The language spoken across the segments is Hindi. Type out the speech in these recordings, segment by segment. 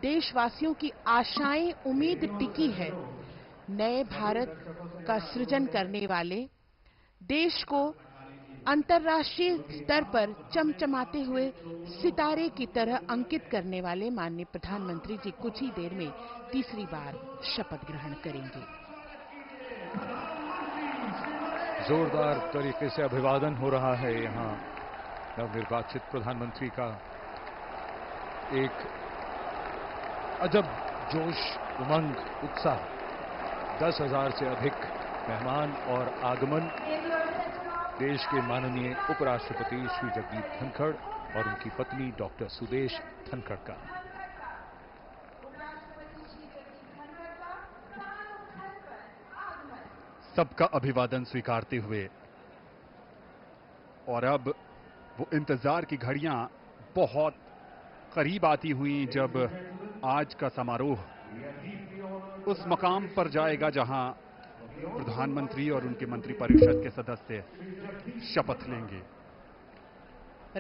देशवासियों की आशाएं उम्मीद टिकी है। नए भारत का सृजन करने वाले, देश को अंतर्राष्ट्रीय स्तर पर चमचमाते हुए सितारे की तरह अंकित करने वाले माननीय प्रधानमंत्री जी कुछ ही देर में तीसरी बार शपथ ग्रहण करेंगे। जोरदार तरीके से अभिवादन हो रहा है यहां नवनिर्वाचित प्रधानमंत्री का। एक अजब जोश, उमंग, उत्साह, 10,000 से अधिक मेहमान और आगमन देश के माननीय उपराष्ट्रपति श्री जगदीप धनखड़ और उनकी पत्नी डॉक्टर सुदेश धनखड़ का। सबका अभिवादन स्वीकारते हुए और अब वो इंतजार की घड़ियां बहुत करीब आती हुई जब आज का समारोह उस मकाम पर जाएगा जहां प्रधानमंत्री और उनके मंत्रिपरिषद के सदस्य शपथ लेंगे।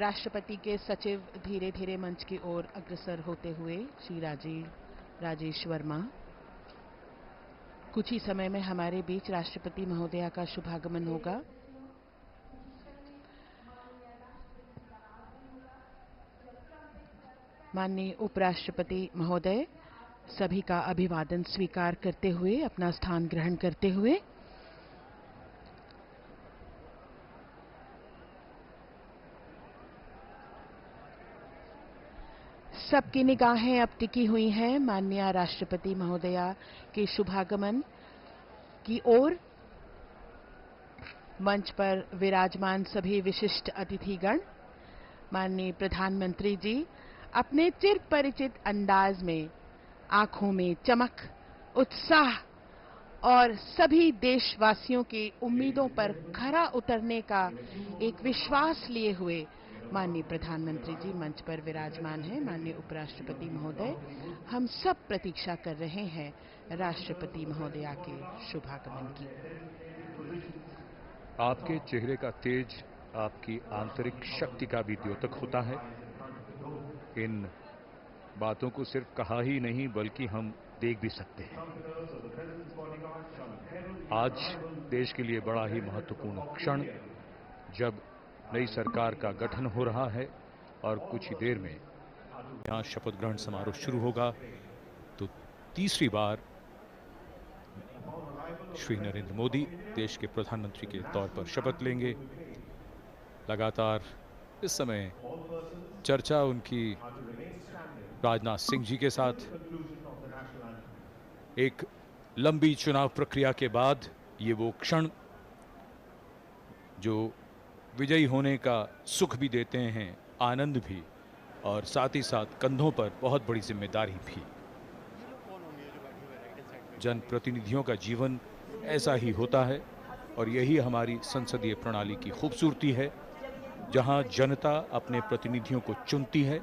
राष्ट्रपति के सचिव धीरे धीरे मंच की ओर अग्रसर होते हुए श्री राजेश वर्मा। कुछ ही समय में हमारे बीच राष्ट्रपति महोदया का शुभागमन होगा। माननीय उपराष्ट्रपति महोदय सभी का अभिवादन स्वीकार करते हुए अपना स्थान ग्रहण करते हुए सबकी निगाहें अब टिकी हुई हैं माननीय राष्ट्रपति महोदया के शुभागमन की ओर। मंच पर विराजमान सभी विशिष्ट अतिथिगण, माननीय प्रधानमंत्री जी अपने चिर परिचित अंदाज में आंखों में चमक, उत्साह और सभी देशवासियों की उम्मीदों पर खरा उतरने का एक विश्वास लिए हुए माननीय प्रधानमंत्री जी मंच पर विराजमान हैं। माननीय उपराष्ट्रपति महोदय, हम सब प्रतीक्षा कर रहे हैं राष्ट्रपति महोदया के शुभागमन की। आपके चेहरे का तेज आपकी आंतरिक शक्ति का भी द्योतक होता है। इन बातों को सिर्फ कहा ही नहीं बल्कि हम देख भी सकते हैं। आज देश के लिए बड़ा ही महत्वपूर्ण क्षण, जब नई सरकार का गठन हो रहा है और कुछ ही देर में यहां शपथ ग्रहण समारोह शुरू होगा तो तीसरी बार श्री नरेंद्र मोदी देश के प्रधानमंत्री के तौर पर शपथ लेंगे। लगातार इस समय चर्चा उनकी राजनाथ सिंह जी के साथ, एक लंबी चुनाव प्रक्रिया के बाद ये वो क्षण जो विजयी होने का सुख भी देते हैं, आनंद भी, और साथ ही साथ कंधों पर बहुत बड़ी जिम्मेदारी भी। जनप्रतिनिधियों का जीवन ऐसा ही होता है और यही हमारी संसदीय प्रणाली की खूबसूरती है, जहां जनता अपने प्रतिनिधियों को चुनती है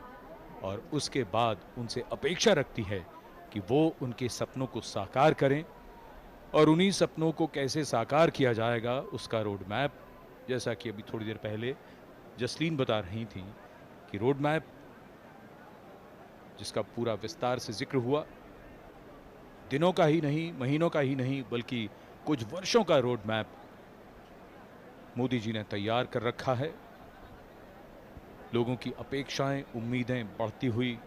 और उसके बाद उनसे अपेक्षा रखती है कि वो उनके सपनों को साकार करें, और उन्हीं सपनों को कैसे साकार किया जाएगा उसका रोड मैप, जैसा कि अभी थोड़ी देर पहले जसलीन बता रही थी कि रोड मैप जिसका पूरा विस्तार से जिक्र हुआ, दिनों का ही नहीं, महीनों का ही नहीं, बल्कि कुछ वर्षों का रोड मैप मोदी जी ने तैयार कर रखा है। लोगों की अपेक्षाएं, उम्मीदें बढ़ती हुई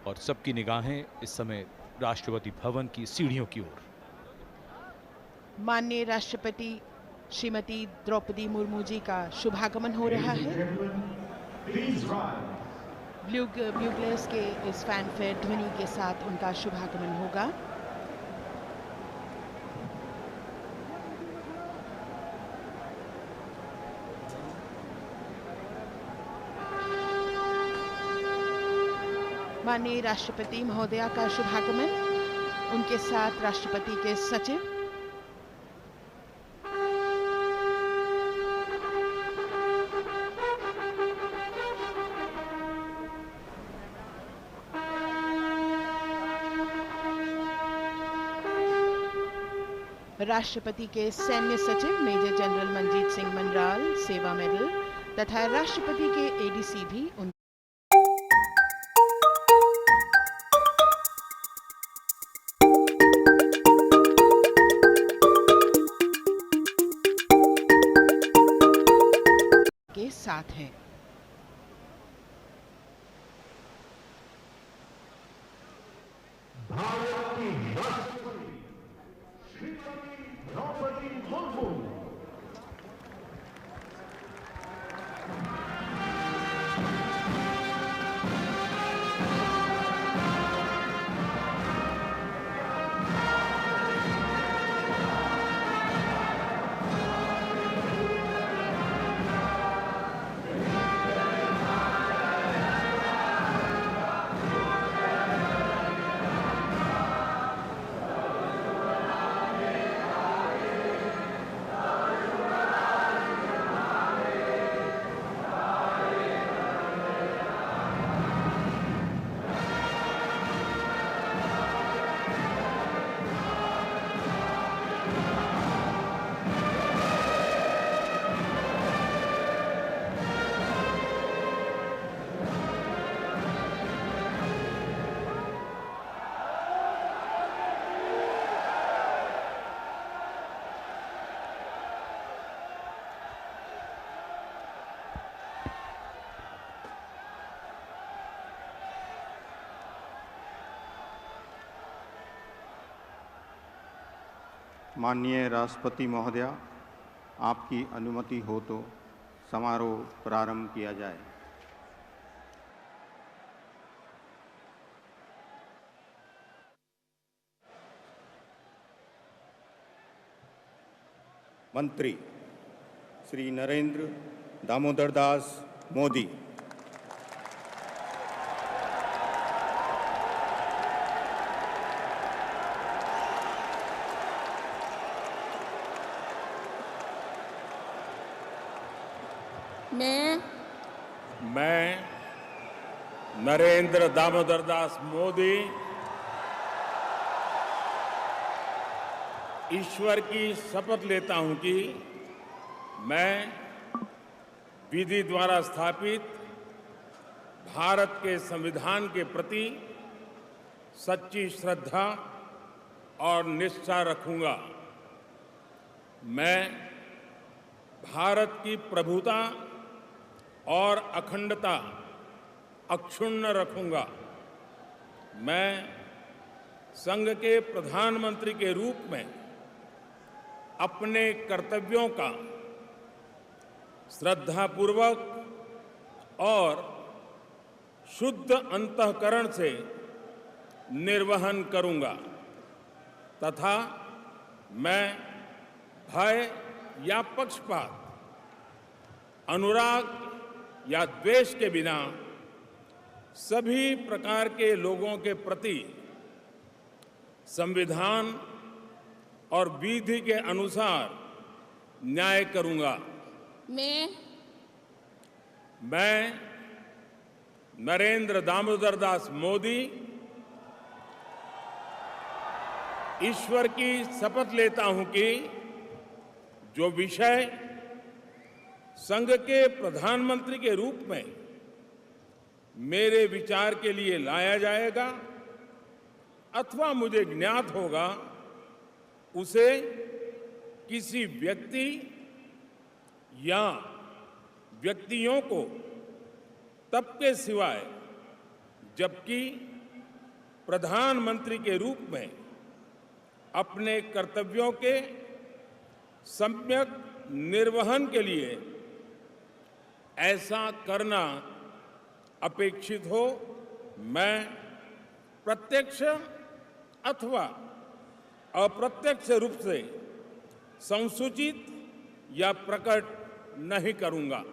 और सबकी निगाहें इस समय राष्ट्रपति भवन की सीढ़ियों की ओर। माननीय राष्ट्रपति श्रीमती द्रौपदी मुर्मू जी का शुभागमन हो रहा है। ब्यूगलर्स के इस फैनफेयर ध्वनि के साथ उनका शुभागमन होगा। माननीय राष्ट्रपति महोदया का शुभागमन, उनके साथ राष्ट्रपति के सचिव, राष्ट्रपति के सैन्य सचिव मेजर जनरल मनजीत सिंह मनराल सेवा मेडल तथा राष्ट्रपति के एडीसी भी उन साथ हैं। भारत की राष्ट्रपति श्रीमती द्रौपदी मुर्मू। माननीय राष्ट्रपति महोदया, आपकी अनुमति हो तो समारोह प्रारंभ किया जाए। मंत्री श्री नरेंद्र दामोदर दास मोदी। मैं नरेंद्र दामोदर दास मोदी ईश्वर की शपथ लेता हूं कि मैं विधि द्वारा स्थापित भारत के संविधान के प्रति सच्ची श्रद्धा और निष्ठा रखूंगा। मैं भारत की प्रभुता और अखंडता अक्षुण्ण रखूंगा। मैं संघ के प्रधानमंत्री के रूप में अपने कर्तव्यों का श्रद्धापूर्वक और शुद्ध अंतःकरण से निर्वहन करूंगा तथा मैं भय या पक्षपात, अनुराग या द्वेष के बिना सभी प्रकार के लोगों के प्रति संविधान और विधि के अनुसार न्याय करूंगा। मैं नरेंद्र दामोदर दास मोदी ईश्वर की शपथ लेता हूं कि जो विषय संघ के प्रधानमंत्री के रूप में मेरे विचार के लिए लाया जाएगा अथवा मुझे ज्ञात होगा, उसे किसी व्यक्ति या व्यक्तियों को तब के सिवाय जबकि प्रधानमंत्री के रूप में अपने कर्तव्यों के सम्यक निर्वहन के लिए ऐसा करना अपेक्षित हो, मैं प्रत्यक्ष अथवा अप्रत्यक्ष रूप से संसूचित या प्रकट नहीं करूंगा।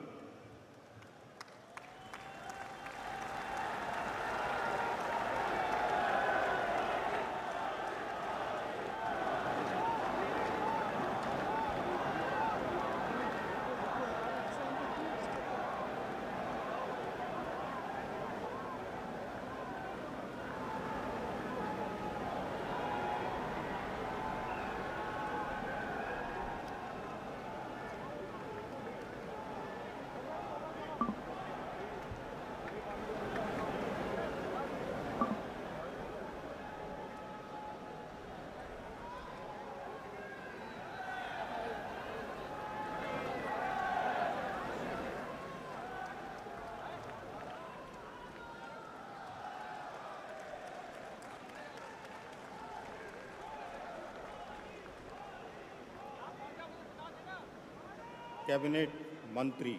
कैबिनेट मंत्री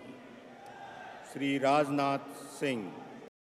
श्री राजनाथ सिंह,